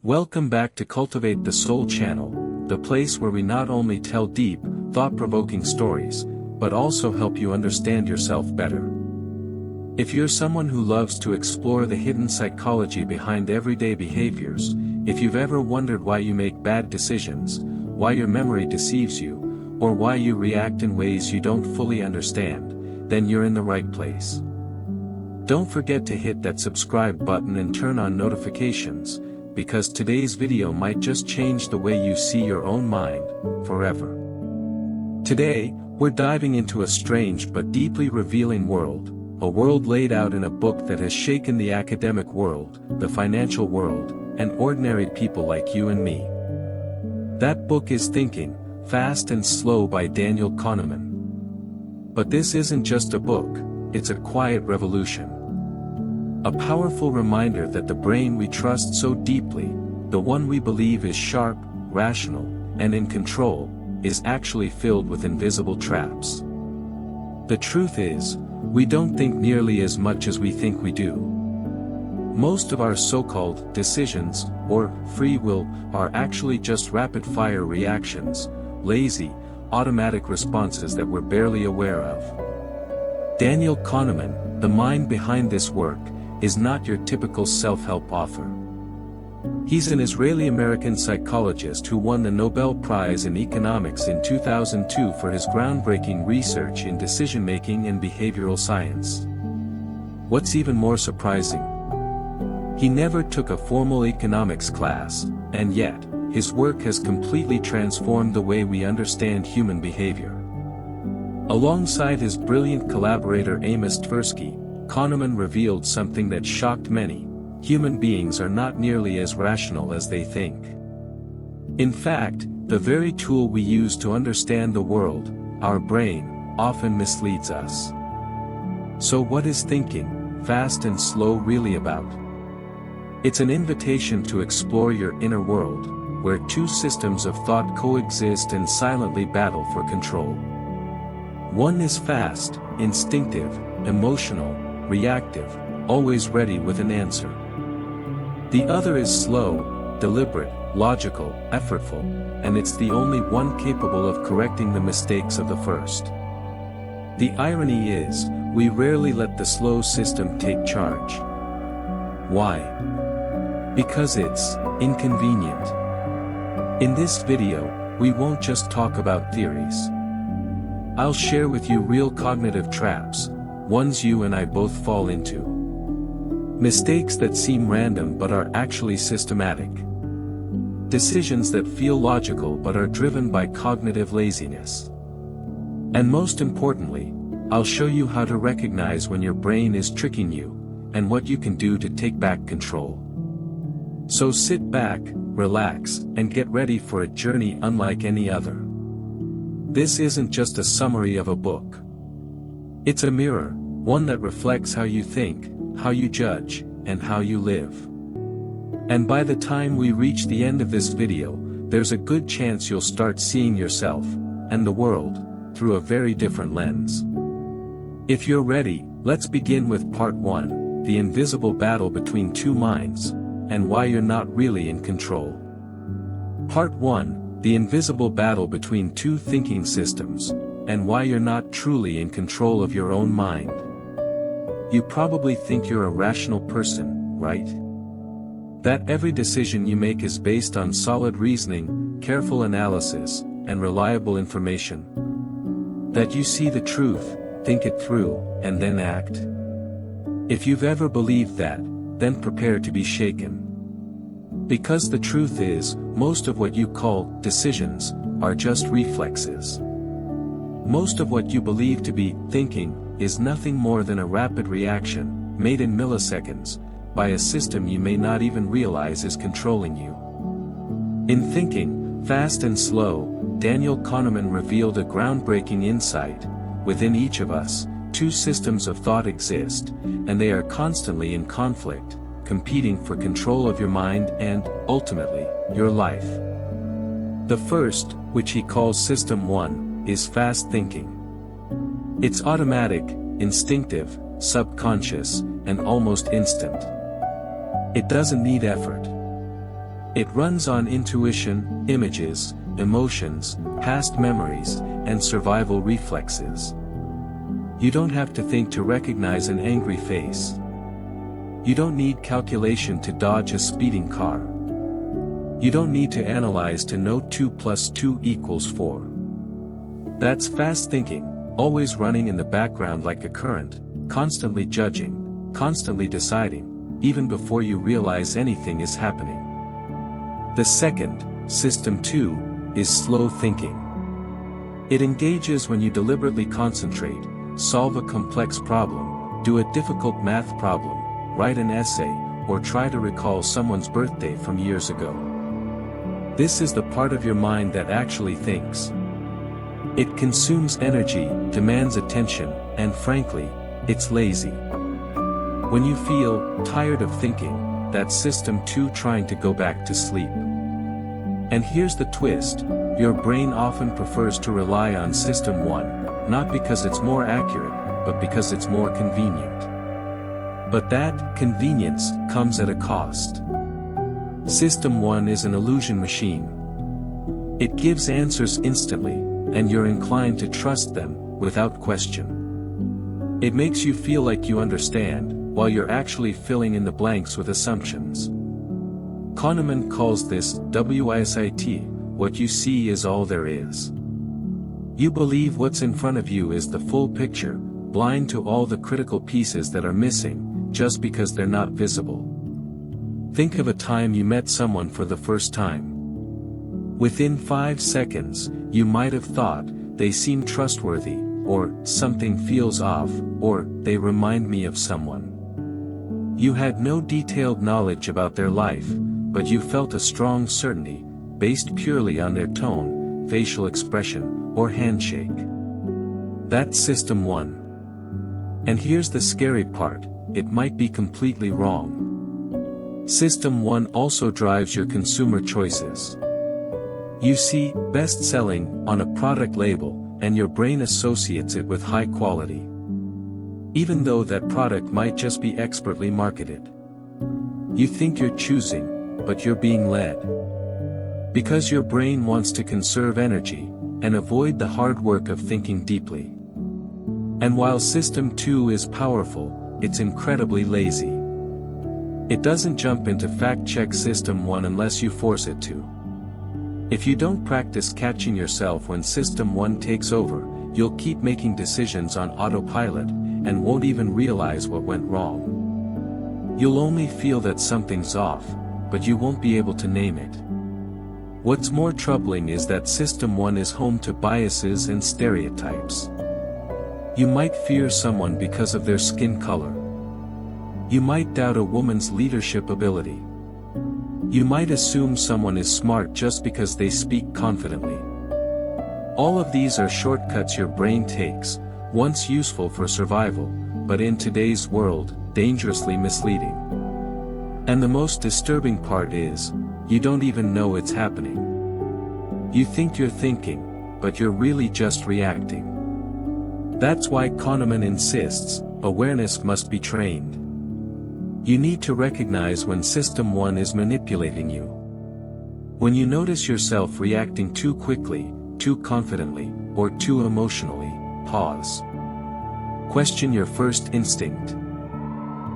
Welcome back to Cultivate the Soul channel, the place where we not only tell deep, thought-provoking stories, but also help you understand yourself better. If you're someone who loves to explore the hidden psychology behind everyday behaviors, if you've ever wondered why you make bad decisions, why your memory deceives you, or why you react in ways you don't fully understand, then you're in the right place. Don't forget to hit that subscribe button and turn on notifications, because today's video might just change the way you see your own mind, forever. Today, we're diving into a strange but deeply revealing world, a world laid out in a book that has shaken the academic world, the financial world, and ordinary people like you and me. That book is Thinking, Fast and Slow by Daniel Kahneman. But this isn't just a book, it's a quiet revolution. A powerful reminder that the brain we trust so deeply, the one we believe is sharp, rational, and in control, is actually filled with invisible traps. The truth is, we don't think nearly as much as we think we do. Most of our so-called decisions, or free will, are actually just rapid-fire reactions, lazy, automatic responses that we're barely aware of. Daniel Kahneman, the mind behind this work, is not your typical self-help author. He's an Israeli-American psychologist who won the Nobel Prize in Economics in 2002 for his groundbreaking research in decision-making and behavioral science. What's even more surprising? He never took a formal economics class, and yet, his work has completely transformed the way we understand human behavior. Alongside his brilliant collaborator Amos Tversky, Kahneman revealed something that shocked many: human beings are not nearly as rational as they think. In fact, the very tool we use to understand the world, our brain, often misleads us. So what is thinking, fast and slow really about? It's an invitation to explore your inner world, where two systems of thought coexist and silently battle for control. One is fast, instinctive, emotional, reactive, always ready with an answer. The other is slow, deliberate, logical, effortful, and it's the only one capable of correcting the mistakes of the first. The irony is, we rarely let the slow system take charge. Why? Because it's inconvenient. In this video, we won't just talk about theories. I'll share with you real cognitive traps, ones you and I both fall into. Mistakes that seem random but are actually systematic. Decisions that feel logical but are driven by cognitive laziness. And most importantly, I'll show you how to recognize when your brain is tricking you, and what you can do to take back control. So sit back, relax, and get ready for a journey unlike any other. This isn't just a summary of a book. It's a mirror, one that reflects how you think, how you judge, and how you live. And by the time we reach the end of this video, there's a good chance you'll start seeing yourself, and the world, through a very different lens. If you're ready, let's begin with part 1, the invisible battle between two minds, and why you're not really in control. Part 1, the invisible battle between two thinking systems, and why you're not truly in control of your own mind. You probably think you're a rational person, right? That every decision you make is based on solid reasoning, careful analysis, and reliable information. That you see the truth, think it through, and then act. If you've ever believed that, then prepare to be shaken. Because the truth is, most of what you call decisions are just reflexes. Most of what you believe to be thinking is nothing more than a rapid reaction, made in milliseconds, by a system you may not even realize is controlling you. In Thinking, Fast and Slow, Daniel Kahneman revealed a groundbreaking insight: within each of us, two systems of thought exist, and they are constantly in conflict, competing for control of your mind and, ultimately, your life. The first, which he calls System 1, is fast thinking. It's automatic, instinctive, subconscious, and almost instant. It doesn't need effort. It runs on intuition, images, emotions, past memories, and survival reflexes. You don't have to think to recognize an angry face. You don't need calculation to dodge a speeding car. You don't need to analyze to know 2 plus 2 equals 4. That's fast thinking, always running in the background like a current, constantly judging, constantly deciding, even before you realize anything is happening. The second, System 2, is slow thinking. It engages when you deliberately concentrate, solve a complex problem, do a difficult math problem, write an essay, or try to recall someone's birthday from years ago. This is the part of your mind that actually thinks. It consumes energy, demands attention, and frankly, it's lazy. When you feel tired of thinking, that's System 2 trying to go back to sleep. And here's the twist, your brain often prefers to rely on System 1, not because it's more accurate, but because it's more convenient. But that convenience comes at a cost. System 1 is an illusion machine. It gives answers instantly, and you're inclined to trust them, without question. It makes you feel like you understand, while you're actually filling in the blanks with assumptions. Kahneman calls this WISIT, what you see is all there is. You believe what's in front of you is the full picture, blind to all the critical pieces that are missing, just because they're not visible. Think of a time you met someone for the first time. Within 5 seconds, you might have thought, they seem trustworthy, or something feels off, or they remind me of someone. You had no detailed knowledge about their life, but you felt a strong certainty, based purely on their tone, facial expression, or handshake. That's System 1. And here's the scary part, it might be completely wrong. System 1 also drives your consumer choices. You see best-selling on a product label, and your brain associates it with high quality. Even though that product might just be expertly marketed. You think you're choosing, but you're being led. Because your brain wants to conserve energy, and avoid the hard work of thinking deeply. And while System 2 is powerful, it's incredibly lazy. It doesn't jump into fact-check System 1 unless you force it to. If you don't practice catching yourself when System 1 takes over, you'll keep making decisions on autopilot, and won't even realize what went wrong. You'll only feel that something's off, but you won't be able to name it. What's more troubling is that System 1 is home to biases and stereotypes. You might fear someone because of their skin color. You might doubt a woman's leadership ability. You might assume someone is smart just because they speak confidently. All of these are shortcuts your brain takes, once useful for survival, but in today's world, dangerously misleading. And the most disturbing part is, you don't even know it's happening. You think you're thinking, but you're really just reacting. That's why Kahneman insists, awareness must be trained. You need to recognize when System 1 is manipulating you. When you notice yourself reacting too quickly, too confidently, or too emotionally, pause. Question your first instinct.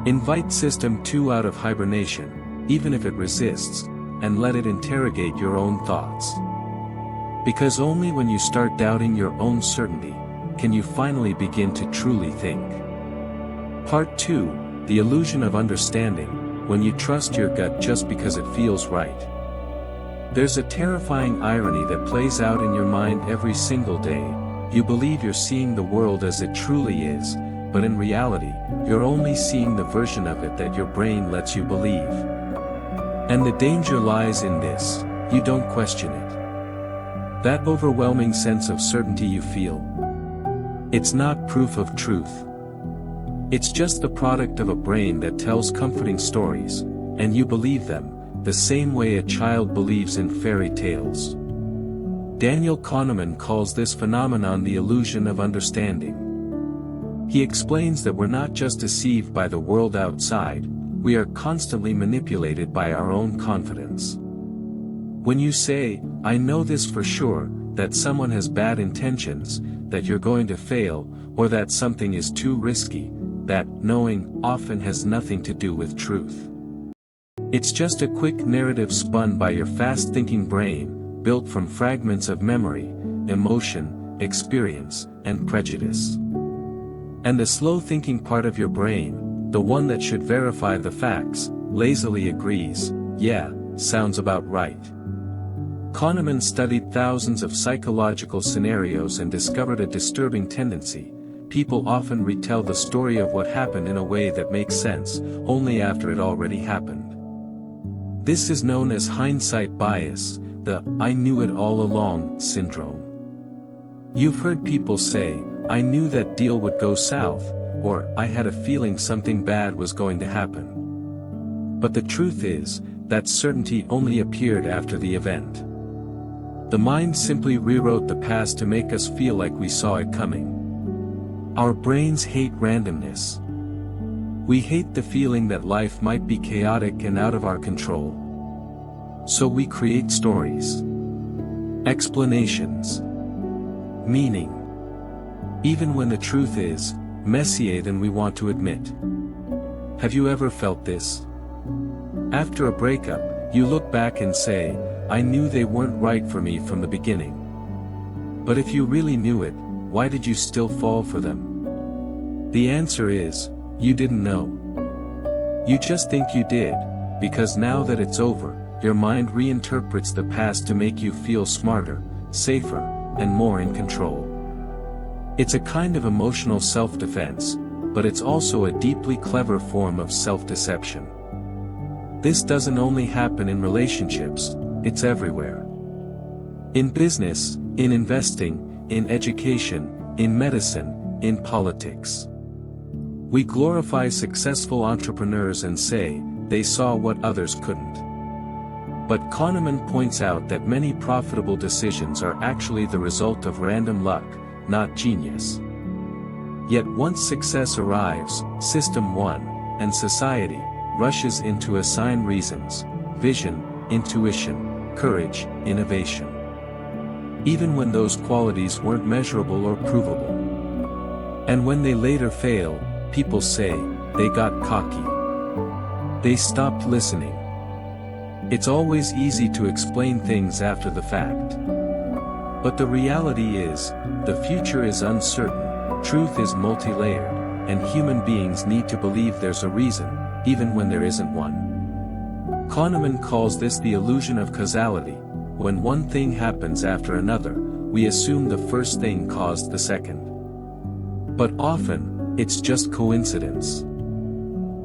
Invite System 2 out of hibernation, even if it resists, and let it interrogate your own thoughts. Because only when you start doubting your own certainty, can you finally begin to truly think. Part 2, the illusion of understanding, when you trust your gut just because it feels right. There's a terrifying irony that plays out in your mind every single day. You believe you're seeing the world as it truly is, but in reality, you're only seeing the version of it that your brain lets you believe. And the danger lies in this, you don't question it. That overwhelming sense of certainty you feel. It's not proof of truth. It's just the product of a brain that tells comforting stories, and you believe them, the same way a child believes in fairy tales. Daniel Kahneman calls this phenomenon the illusion of understanding. He explains that we're not just deceived by the world outside, we are constantly manipulated by our own confidence. When you say, "I know this for sure," that someone has bad intentions, that you're going to fail, or that something is too risky, that knowing often has nothing to do with truth. It's just a quick narrative spun by your fast-thinking brain, built from fragments of memory, emotion, experience, and prejudice. And the slow-thinking part of your brain, the one that should verify the facts, lazily agrees, "Yeah, sounds about right." Kahneman studied thousands of psychological scenarios and discovered a disturbing tendency. People often retell the story of what happened in a way that makes sense, only after it already happened. This is known as hindsight bias, the "I knew it all along" syndrome. You've heard people say, "I knew that deal would go south," or "I had a feeling something bad was going to happen." But the truth is, that certainty only appeared after the event. The mind simply rewrote the past to make us feel like we saw it coming. Our brains hate randomness. We hate the feeling that life might be chaotic and out of our control. So we create stories, explanations, meaning, even when the truth is messier than we want to admit. Have you ever felt this? After a breakup, you look back and say, "I knew they weren't right for me from the beginning." But if you really knew it, why did you still fall for them? The answer is, you didn't know. You just think you did, because now that it's over, your mind reinterprets the past to make you feel smarter, safer, and more in control. It's a kind of emotional self-defense, but it's also a deeply clever form of self-deception. This doesn't only happen in relationships, it's everywhere. In business, in investing, in education, in medicine, in politics. We glorify successful entrepreneurs and say, they saw what others couldn't. But Kahneman points out that many profitable decisions are actually the result of random luck, not genius. Yet once success arrives, System 1, and society, rushes in to assign reasons, vision, intuition, courage, innovation. Even when those qualities weren't measurable or provable. And when they later fail, people say, they got cocky. They stopped listening. It's always easy to explain things after the fact. But the reality is, the future is uncertain, truth is multi-layered, and human beings need to believe there's a reason, even when there isn't one. Kahneman calls this the illusion of causality. When one thing happens after another, we assume the first thing caused the second. But often, it's just coincidence.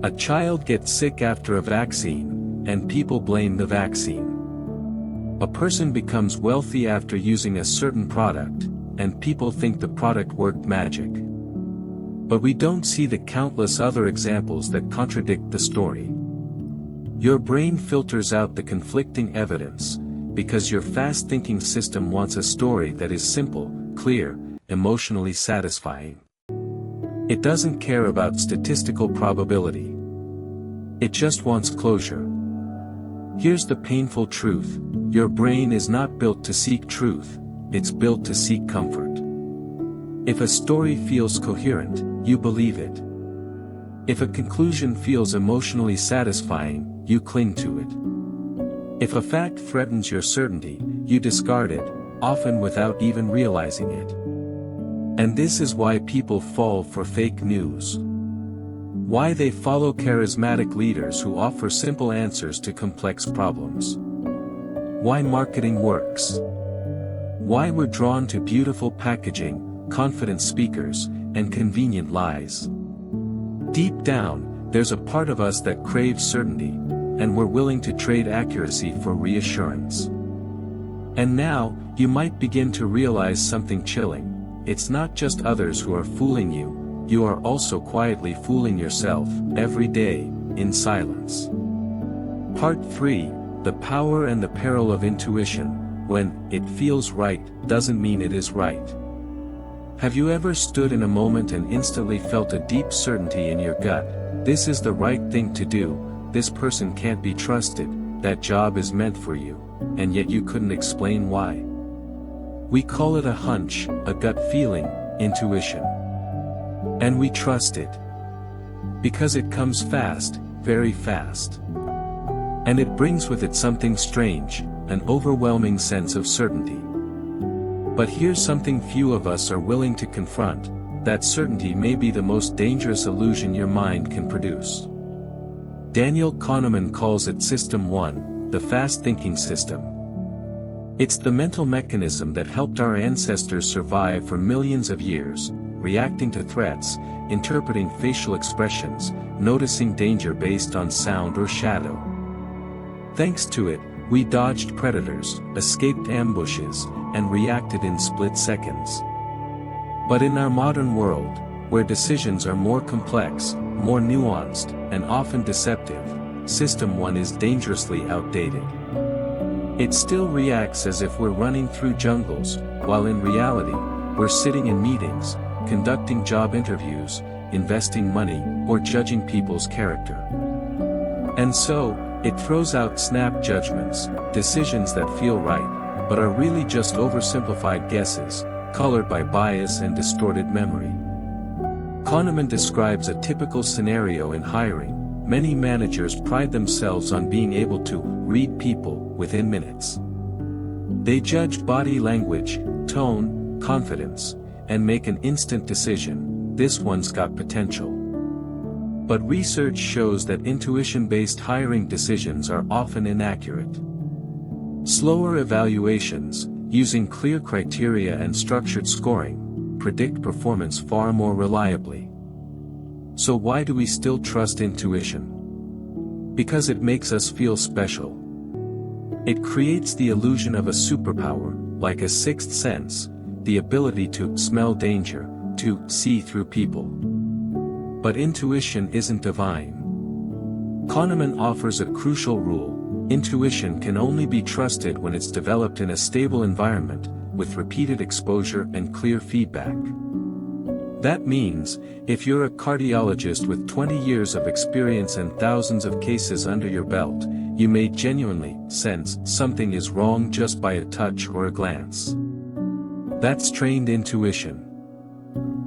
A child gets sick after a vaccine, and people blame the vaccine. A person becomes wealthy after using a certain product, and people think the product worked magic. But we don't see the countless other examples that contradict the story. Your brain filters out the conflicting evidence, because your fast-thinking system wants a story that is simple, clear, emotionally satisfying. It doesn't care about statistical probability. It just wants closure. Here's the painful truth: your brain is not built to seek truth, it's built to seek comfort. If a story feels coherent, you believe it. If a conclusion feels emotionally satisfying, you cling to it. If a fact threatens your certainty, you discard it, often without even realizing it. And this is why people fall for fake news. Why they follow charismatic leaders who offer simple answers to complex problems. Why marketing works. Why we're drawn to beautiful packaging, confident speakers, and convenient lies. Deep down, there's a part of us that craves certainty, and we're willing to trade accuracy for reassurance. And now, you might begin to realize something chilling. It's not just others who are fooling you, you are also quietly fooling yourself, every day, in silence. Part 3, The Power and the Peril of Intuition. When it feels right, doesn't mean it is right. Have you ever stood in a moment and instantly felt a deep certainty in your gut? This is the right thing to do, this person can't be trusted, that job is meant for you, and yet you couldn't explain why. We call it a hunch, a gut feeling, intuition. And we trust it. Because it comes fast, very fast. And it brings with it something strange, an overwhelming sense of certainty. But here's something few of us are willing to confront: that certainty may be the most dangerous illusion your mind can produce. Daniel Kahneman calls it System 1, the fast-thinking system. It's the mental mechanism that helped our ancestors survive for millions of years, reacting to threats, interpreting facial expressions, noticing danger based on sound or shadow. Thanks to it, we dodged predators, escaped ambushes, and reacted in split seconds. But in our modern world, where decisions are more complex, more nuanced, and often deceptive, System 1 is dangerously outdated. It still reacts as if we're running through jungles, while in reality, we're sitting in meetings, conducting job interviews, investing money, or judging people's character. And so, it throws out snap judgments, decisions that feel right, but are really just oversimplified guesses, colored by bias and distorted memory. Kahneman describes a typical scenario in hiring. Many managers pride themselves on being able to read people within minutes. They judge body language, tone, confidence, and make an instant decision: this one's got potential. But research shows that intuition-based hiring decisions are often inaccurate. Slower evaluations, using clear criteria and structured scoring, predict performance far more reliably. So why do we still trust intuition? Because it makes us feel special. It creates the illusion of a superpower, like a sixth sense, the ability to smell danger, to see through people. But intuition isn't divine. Kahneman offers a crucial rule: intuition can only be trusted when it's developed in a stable environment, with repeated exposure and clear feedback. That means, if you're a cardiologist with 20 years of experience and thousands of cases under your belt, you may genuinely sense something is wrong just by a touch or a glance. That's trained intuition.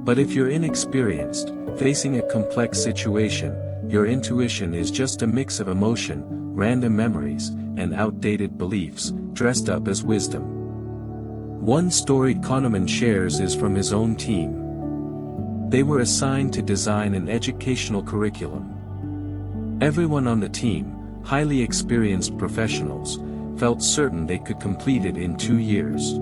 But if you're inexperienced, facing a complex situation, your intuition is just a mix of emotion, random memories, and outdated beliefs, dressed up as wisdom. One story Kahneman shares is from his own team. They were assigned to design an educational curriculum. Everyone on the team, highly experienced professionals, felt certain they could complete it in 2 years.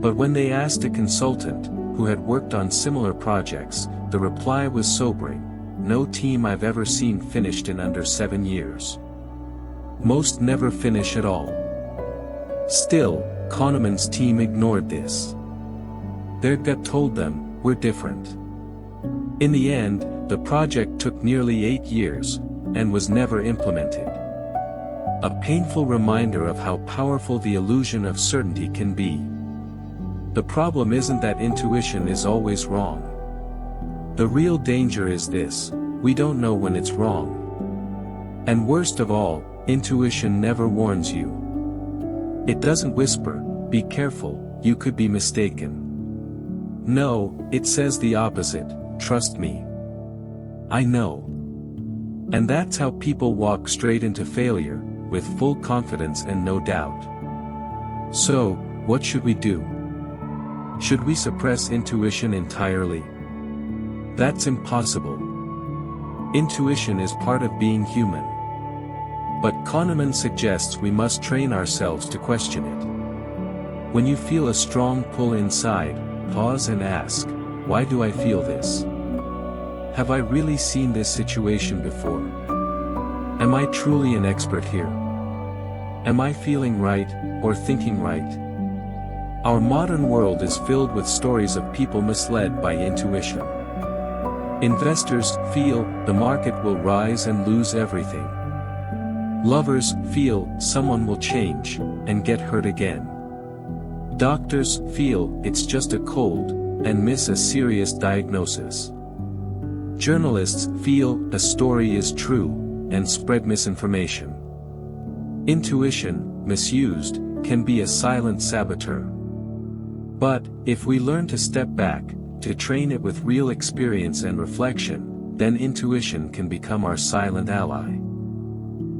But when they asked a consultant, who had worked on similar projects, the reply was sobering: no team I've ever seen finished in under 7 years. Most never finish at all. Still, Kahneman's team ignored this. Their gut told them, we're different. In the end, the project took nearly 8 years, and was never implemented. A painful reminder of how powerful the illusion of certainty can be. The problem isn't that intuition is always wrong. The real danger is this: we don't know when it's wrong. And worst of all, intuition never warns you. It doesn't whisper, be careful, you could be mistaken. No, it says the opposite: trust me. I know. And that's how people walk straight into failure, with full confidence and no doubt. So, what should we do? Should we suppress intuition entirely? That's impossible. Intuition is part of being human. But Kahneman suggests we must train ourselves to question it. When you feel a strong pull inside, pause and ask, why do I feel this? Have I really seen this situation before? Am I truly an expert here? Am I feeling right, or thinking right? Our modern world is filled with stories of people misled by intuition. Investors feel the market will rise and lose everything. Lovers feel someone will change and get hurt again. Doctors feel it's just a cold and miss a serious diagnosis. Journalists feel a story is true and spread misinformation. Intuition, misused, can be a silent saboteur. But, if we learn to step back, to train it with real experience and reflection, then intuition can become our silent ally.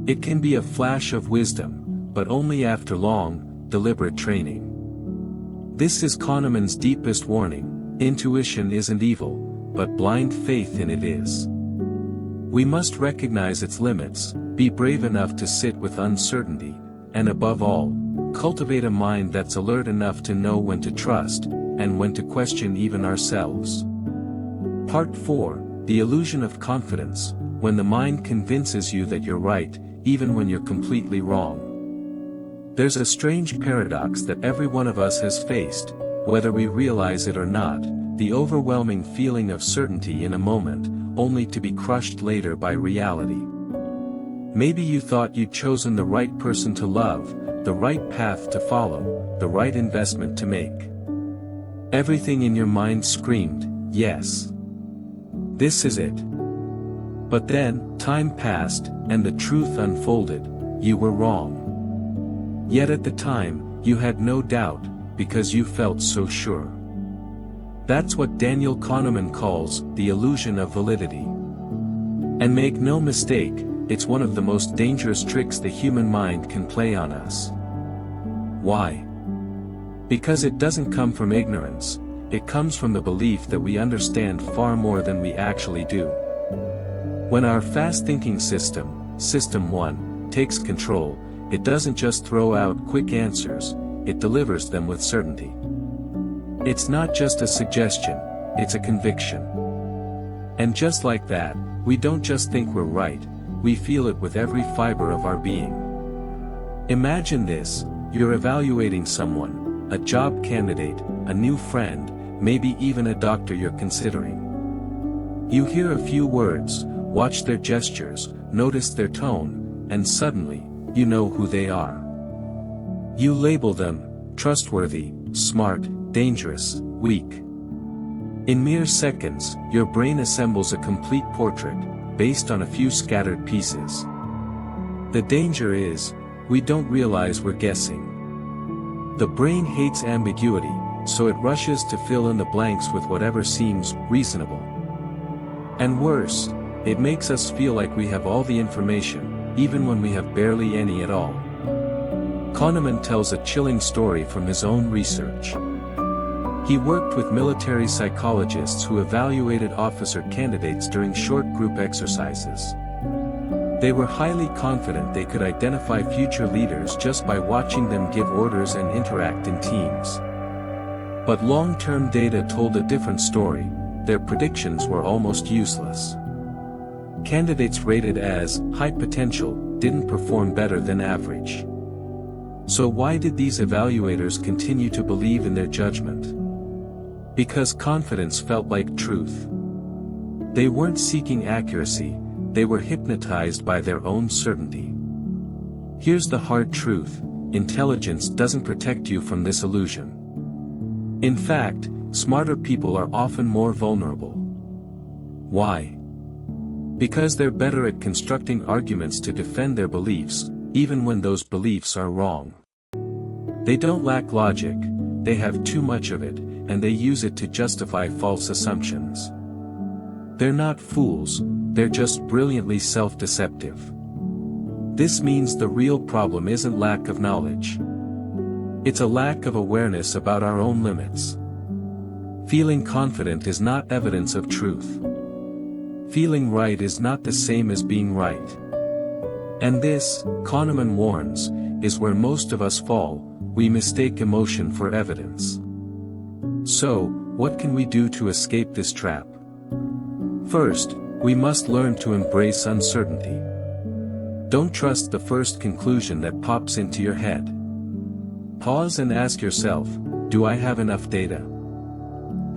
It can be a flash of wisdom, but only after long, deliberate training. This is Kahneman's deepest warning: intuition isn't evil, but blind faith in it is. We must recognize its limits, be brave enough to sit with uncertainty, and above all, cultivate a mind that's alert enough to know when to trust, and when to question even ourselves. Part 4, The Illusion of Confidence, when the mind convinces you that you're right, even when you're completely wrong. There's a strange paradox that every one of us has faced, whether we realize it or not, the overwhelming feeling of certainty in a moment, only to be crushed later by reality. Maybe you thought you'd chosen the right person to love, the right path to follow, the right investment to make. Everything in your mind screamed, yes. This is it. But then, time passed, and the truth unfolded: you were wrong. Yet at the time, you had no doubt, because you felt so sure. That's what Daniel Kahneman calls the illusion of validity. And make no mistake, it's one of the most dangerous tricks the human mind can play on us. Why? Because it doesn't come from ignorance, it comes from the belief that we understand far more than we actually do. When our fast-thinking System 1, takes control, it doesn't just throw out quick answers, it delivers them with certainty. It's not just a suggestion, it's a conviction. And just like that, we don't just think we're right, we feel it with every fiber of our being. Imagine this: you're evaluating someone, a job candidate, a new friend, maybe even a doctor you're considering. You hear a few words, watch their gestures, notice their tone, and suddenly, you know who they are. You label them: trustworthy, smart, dangerous, weak. In mere seconds, your brain assembles a complete portrait, based on a few scattered pieces. The danger is, we don't realize we're guessing. The brain hates ambiguity, so it rushes to fill in the blanks with whatever seems reasonable. And worse, it makes us feel like we have all the information, even when we have barely any at all. Kahneman tells a chilling story from his own research. He worked with military psychologists who evaluated officer candidates during short group exercises. They were highly confident they could identify future leaders just by watching them give orders and interact in teams. But long-term data told a different story: their predictions were almost useless. Candidates rated as high potential didn't perform better than average. So why did these evaluators continue to believe in their judgment? Because confidence felt like truth. They weren't seeking accuracy, they were hypnotized by their own certainty. Here's the hard truth: intelligence doesn't protect you from this illusion. In fact, smarter people are often more vulnerable. Why? Because they're better at constructing arguments to defend their beliefs, even when those beliefs are wrong. They don't lack logic, they have too much of it, and they use it to justify false assumptions. They're not fools, they're just brilliantly self-deceptive. This means the real problem isn't lack of knowledge. It's a lack of awareness about our own limits. Feeling confident is not evidence of truth. Feeling right is not the same as being right. And this, Kahneman warns, is where most of us fall: we mistake emotion for evidence. So, what can we do to escape this trap? First, we must learn to embrace uncertainty. Don't trust the first conclusion that pops into your head. Pause and ask yourself, do I have enough data?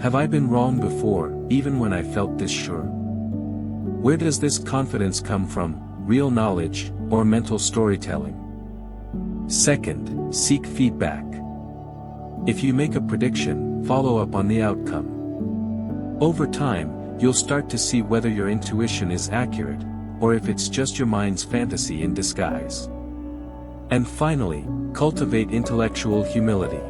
Have I been wrong before, even when I felt this sure? Where does this confidence come from, real knowledge, or mental storytelling? Second, seek feedback. If you make a prediction, follow up on the outcome. Over time, you'll start to see whether your intuition is accurate, or if it's just your mind's fantasy in disguise. And finally, cultivate intellectual humility.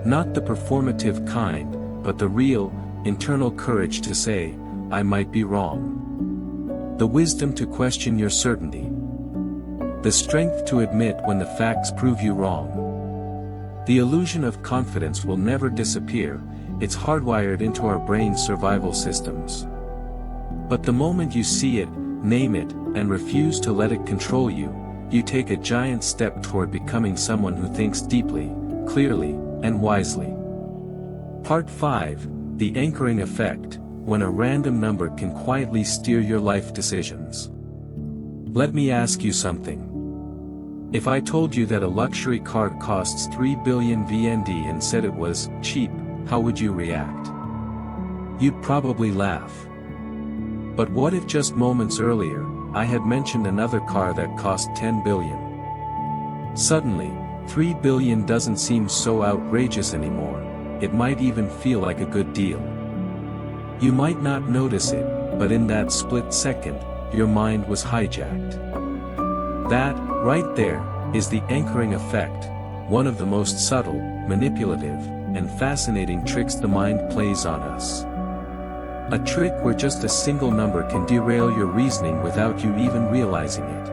Not the performative kind, but the real, internal courage to say, I might be wrong. The wisdom to question your certainty. The strength to admit when the facts prove you wrong. The illusion of confidence will never disappear, it's hardwired into our brain's survival systems. But the moment you see it, name it, and refuse to let it control you, you take a giant step toward becoming someone who thinks deeply, clearly, and wisely. Part 5, The Anchoring Effect, when a random number can quietly steer your life decisions. Let me ask you something. If I told you that a luxury car costs 3 billion VND and said it was cheap, how would you react? You'd probably laugh. But what if just moments earlier, I had mentioned another car that cost 10 billion? Suddenly, 3 billion doesn't seem so outrageous anymore, it might even feel like a good deal. You might not notice it, but in that split second, your mind was hijacked. That, right there, is the anchoring effect, one of the most subtle, manipulative, and fascinating tricks the mind plays on us. A trick where just a single number can derail your reasoning without you even realizing it.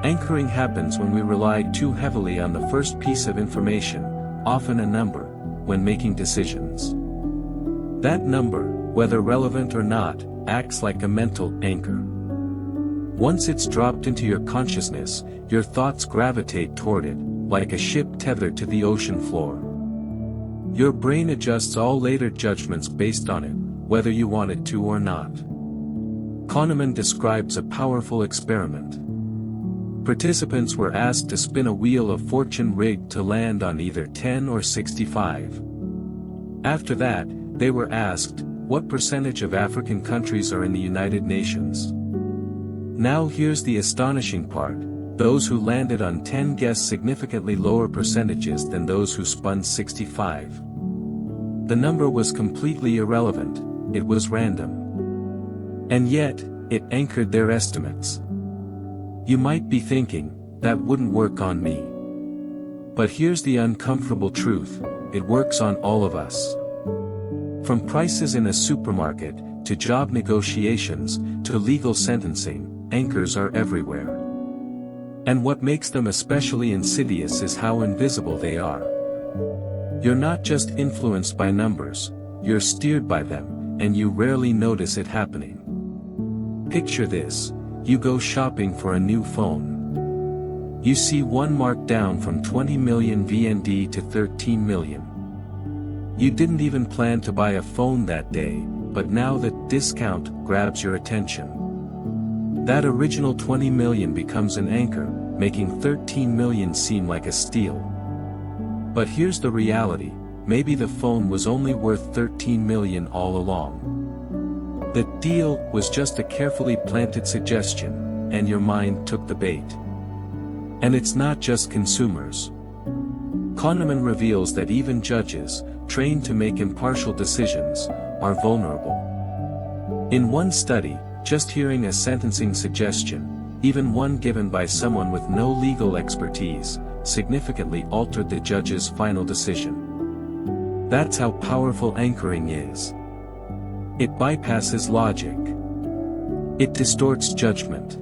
Anchoring happens when we rely too heavily on the first piece of information, often a number, when making decisions. That number, whether relevant or not, acts like a mental anchor. Once it's dropped into your consciousness, your thoughts gravitate toward it, like a ship tethered to the ocean floor. Your brain adjusts all later judgments based on it, whether you want it to or not. Kahneman describes a powerful experiment. Participants were asked to spin a wheel of fortune rigged to land on either 10 or 65. After that, they were asked, what percentage of African countries are in the United Nations? Now here's the astonishing part, those who landed on 10 guessed significantly lower percentages than those who spun 65. The number was completely irrelevant, it was random. And yet, it anchored their estimates. You might be thinking, that wouldn't work on me. But here's the uncomfortable truth, it works on all of us. From prices in a supermarket, to job negotiations, to legal sentencing, anchors are everywhere. And what makes them especially insidious is how invisible they are. You're not just influenced by numbers, you're steered by them, and you rarely notice it happening. Picture this, you go shopping for a new phone. You see one marked down from 20 million VND to 13 million. You didn't even plan to buy a phone that day, but now the discount grabs your attention. That original 20 million becomes an anchor, making 13 million seem like a steal. But here's the reality, maybe the phone was only worth 13 million all along. The deal was just a carefully planted suggestion, and your mind took the bait. And it's not just consumers. Kahneman reveals that even judges, trained to make impartial decisions, are vulnerable. In one study, just hearing a sentencing suggestion, even one given by someone with no legal expertise, significantly altered the judge's final decision. That's how powerful anchoring is. It bypasses logic. It distorts judgment.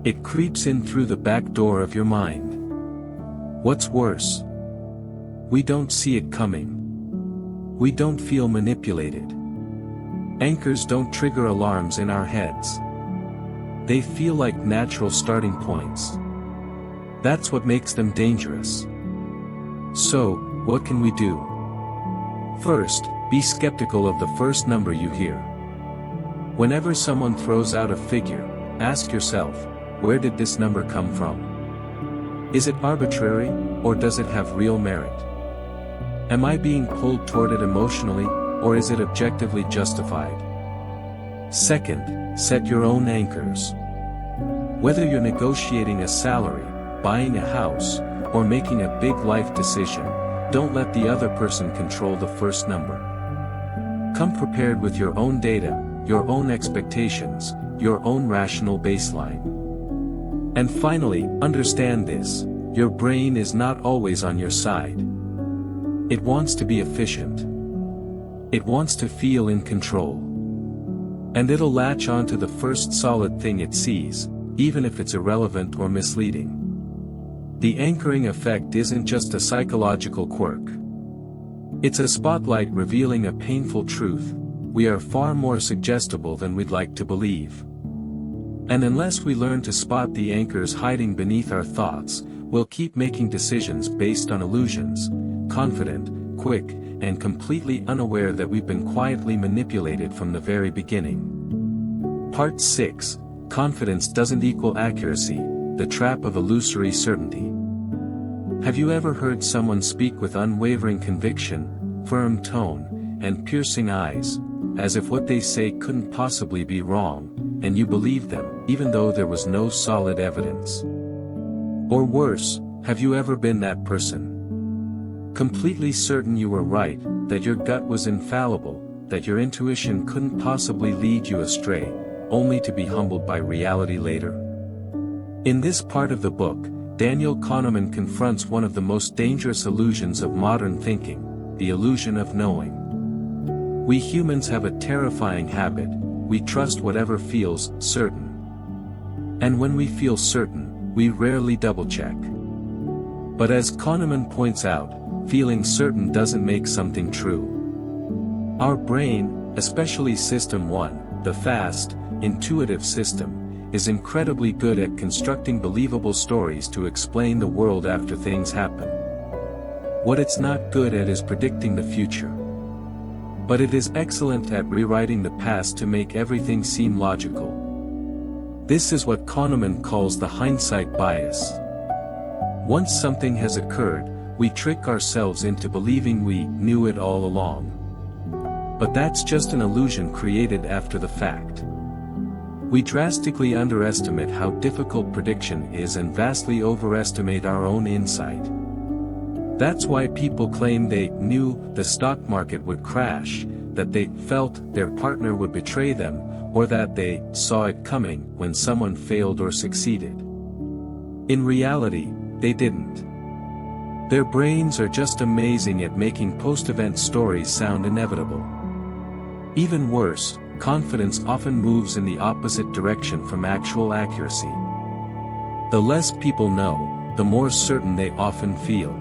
It creeps in through the back door of your mind. What's worse? We don't see it coming. We don't feel manipulated. Anchors don't trigger alarms in our heads. They feel like natural starting points. That's what makes them dangerous. So, what can we do? First, be skeptical of the first number you hear. Whenever someone throws out a figure, ask yourself, where did this number come from? Is it arbitrary, or does it have real merit? Am I being pulled toward it emotionally, or is it objectively justified? Second, set your own anchors. Whether you're negotiating a salary, buying a house, or making a big life decision, don't let the other person control the first number. Come prepared with your own data, your own expectations, your own rational baseline. And finally, understand this: your brain is not always on your side. It wants to be efficient. It wants to feel in control. And it'll latch onto the first solid thing it sees, even if it's irrelevant or misleading. The anchoring effect isn't just a psychological quirk. It's a spotlight revealing a painful truth: we are far more suggestible than we'd like to believe. And unless we learn to spot the anchors hiding beneath our thoughts, we'll keep making decisions based on illusions, confident, quick, and completely unaware that we've been quietly manipulated from the very beginning. Part 6: Confidence doesn't equal accuracy, the trap of illusory certainty. Have you ever heard someone speak with unwavering conviction, firm tone, and piercing eyes, as if what they say couldn't possibly be wrong, and you believed them, even though there was no solid evidence? Or worse, have you ever been that person? Completely certain you were right, that your gut was infallible, that your intuition couldn't possibly lead you astray, only to be humbled by reality later. In this part of the book, Daniel Kahneman confronts one of the most dangerous illusions of modern thinking: the illusion of knowing. We humans have a terrifying habit: we trust whatever feels certain. And when we feel certain, we rarely double-check. But as Kahneman points out, feeling certain doesn't make something true. Our brain, especially System 1, the fast, intuitive system, is incredibly good at constructing believable stories to explain the world after things happen. What it's not good at is predicting the future. But it is excellent at rewriting the past to make everything seem logical. This is what Kahneman calls the hindsight bias. Once something has occurred, we trick ourselves into believing we knew it all along. But that's just an illusion created after the fact. We drastically underestimate how difficult prediction is and vastly overestimate our own insight. That's why people claim they knew the stock market would crash, that they felt their partner would betray them, or that they saw it coming when someone failed or succeeded. In reality, they didn't. Their brains are just amazing at making post-event stories sound inevitable. Even worse, confidence often moves in the opposite direction from actual accuracy. The less people know, the more certain they often feel.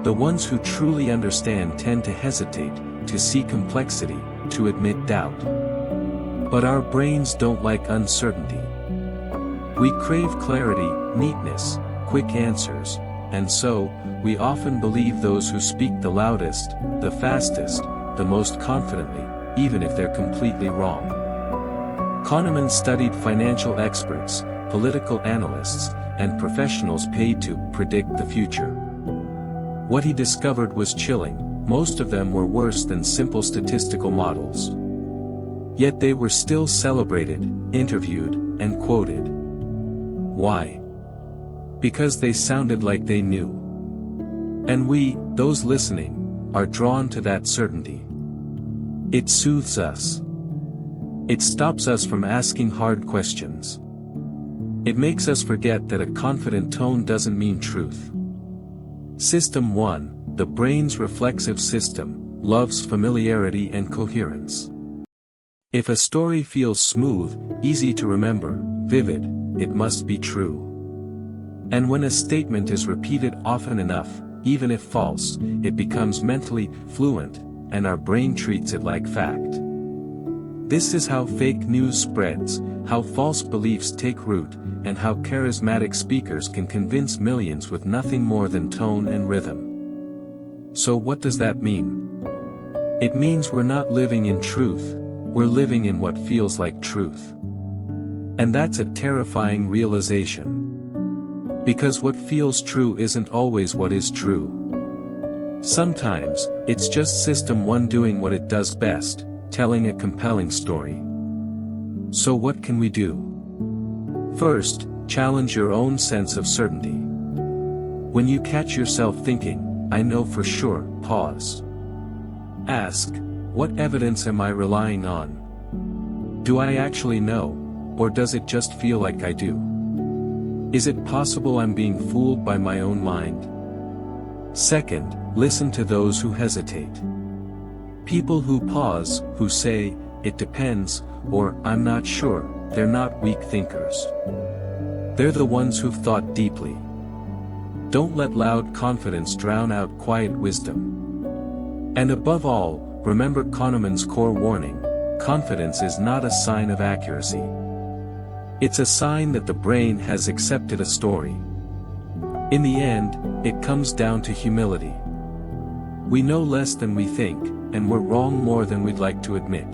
The ones who truly understand tend to hesitate, to see complexity, to admit doubt. But our brains don't like uncertainty. We crave clarity, neatness, quick answers, and so, we often believe those who speak the loudest, the fastest, the most confidently, even if they're completely wrong. Kahneman studied financial experts, political analysts, and professionals paid to predict the future. What he discovered was chilling: most of them were worse than simple statistical models. Yet they were still celebrated, interviewed, and quoted. Why? Because they sounded like they knew. And we, those listening, are drawn to that certainty. It soothes us. It stops us from asking hard questions. It makes us forget that a confident tone doesn't mean truth. System 1, the brain's reflexive system, loves familiarity and coherence. If a story feels smooth, easy to remember, vivid, it must be true. And when a statement is repeated often enough, even if false, it becomes mentally fluent, and our brain treats it like fact. This is how fake news spreads, how false beliefs take root, and how charismatic speakers can convince millions with nothing more than tone and rhythm. So what does that mean? It means we're not living in truth, we're living in what feels like truth. And that's a terrifying realization. Because what feels true isn't always what is true. Sometimes, it's just System 1 doing what it does best, telling a compelling story. So what can we do? First, challenge your own sense of certainty. When you catch yourself thinking, "I know for sure," pause. Ask, what evidence am I relying on? Do I actually know, or does it just feel like I do? Is it possible I'm being fooled by my own mind? Second, listen to those who hesitate. People who pause, who say, "It depends," or "I'm not sure," they're not weak thinkers. They're the ones who've thought deeply. Don't let loud confidence drown out quiet wisdom. And above all, remember Kahneman's core warning: confidence is not a sign of accuracy. It's a sign that the brain has accepted a story. In the end, it comes down to humility. We know less than we think, and we're wrong more than we'd like to admit.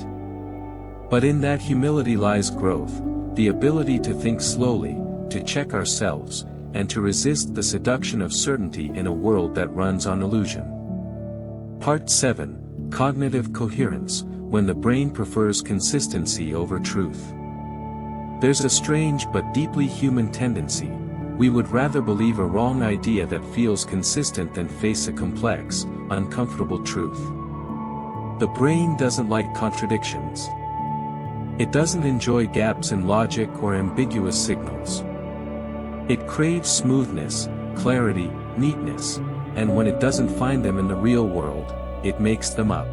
But in that humility lies growth, the ability to think slowly, to check ourselves, and to resist the seduction of certainty in a world that runs on illusion. Part 7, Cognitive Coherence, when the brain prefers consistency over truth. There's a strange but deeply human tendency. We would rather believe a wrong idea that feels consistent than face a complex, uncomfortable truth. The brain doesn't like contradictions. It doesn't enjoy gaps in logic or ambiguous signals. It craves smoothness, clarity, neatness, and when it doesn't find them in the real world, it makes them up.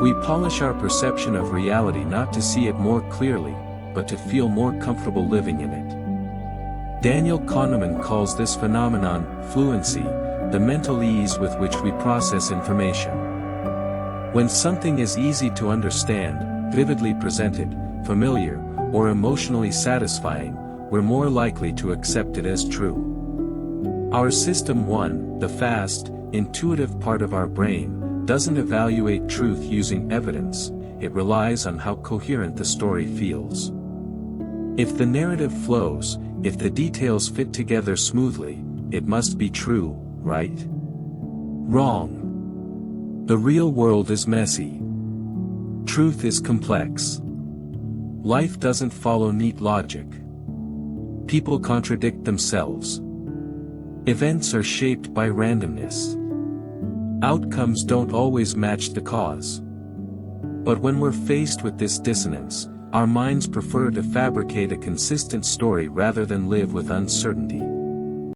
We polish our perception of reality not to see it more clearly, but to feel more comfortable living in it. Daniel Kahneman calls this phenomenon fluency, the mental ease with which we process information. When something is easy to understand, vividly presented, familiar, or emotionally satisfying, we're more likely to accept it as true. Our System 1, the fast, intuitive part of our brain, doesn't evaluate truth using evidence, it relies on how coherent the story feels. If the narrative flows, if the details fit together smoothly, it must be true, right? Wrong. The real world is messy. Truth is complex. Life doesn't follow neat logic. People contradict themselves. Events are shaped by randomness. Outcomes don't always match the cause. But when we're faced with this dissonance, our minds prefer to fabricate a consistent story rather than live with uncertainty.